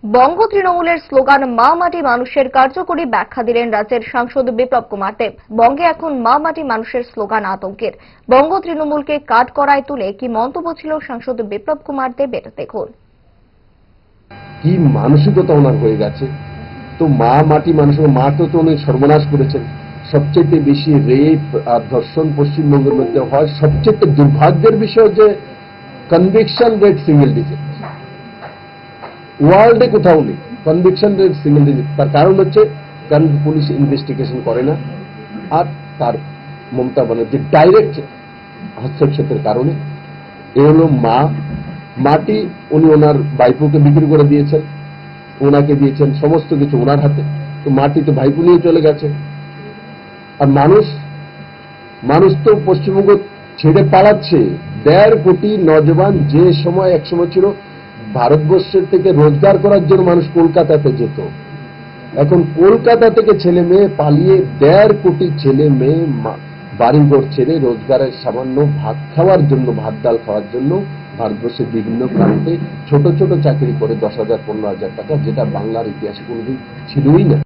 বঙ্গ তৃণমূলের স্লোগান মা মাটি মানুষের কার্যকরী ব্যাখ্যা দিলেন রাজ্যের সাংসদ বিপ্লব কুমার দেব। বঙ্গে এখন মা মাটি মানুষের স্লোগান আতঙ্কের। বঙ্গ তৃণমূলকে কাঠগড়ায় তুলে কি মন্তব্য ছিল সাংসদ বিপ্লব কুমার দেবের, দেখুন। কি মানসিকতা ওনার হয়ে গেছে। তো মা মাটি মানুষের মা তো উনি সর্বনাশ করেছেন। সবচেয়ে বেশি রেপ আর ধর্ষণ পশ্চিমবঙ্গের মধ্যে হয়। সবচেয়ে দুর্ভাগ্যের বিষয় যে কনভিকশন রেট সিঙ্গেল ডিজিট, ওয়ার্ল্ডে কোথাও নেই কনভিকশন রেট সিঙ্গেল ডিজিট। তার কারণ হচ্ছে কারণ পুলিশ ইনভেস্টিগেশন করে না, আর তার মমতা ব্যানার্জির ডাইরেক্ট হস্তক্ষেপের কারণে। এ হলো মা মাটি। উনি ওনার ভাইপোকে বিক্রি করে দিয়েছেন, ওনাকে দিয়েছেন সমস্ত কিছু ওনার হাতে। তো মাটি তো ভাইপো নিয়ে চলে গেছে। আর মানুষ তো পশ্চিমবঙ্গ ছেড়ে পালাচ্ছে। 1.5 কোটি নজওয়ান যে সময় একসময় ছিল ভারতবর্ষের থেকে রোজগার করার জন্য মানুষ কলকাতাতে যেত, এখন কলকাতা থেকে ছেলে মেয়ে পালিয়ে 1.5 কোটি ছেলে মেয়ে বাড়িঘর ছেড়ে রোজগারের সামান্য ভাত খাওয়ার জন্য, ভাত ডাল খাওয়ার জন্য ভারতবর্ষের বিভিন্ন প্রান্তে ছোট ছোট চাকরি করে 10,000 15,000 টাকা, যেটা বাংলার ইতিহাসে কোনোদিন ছিলই না।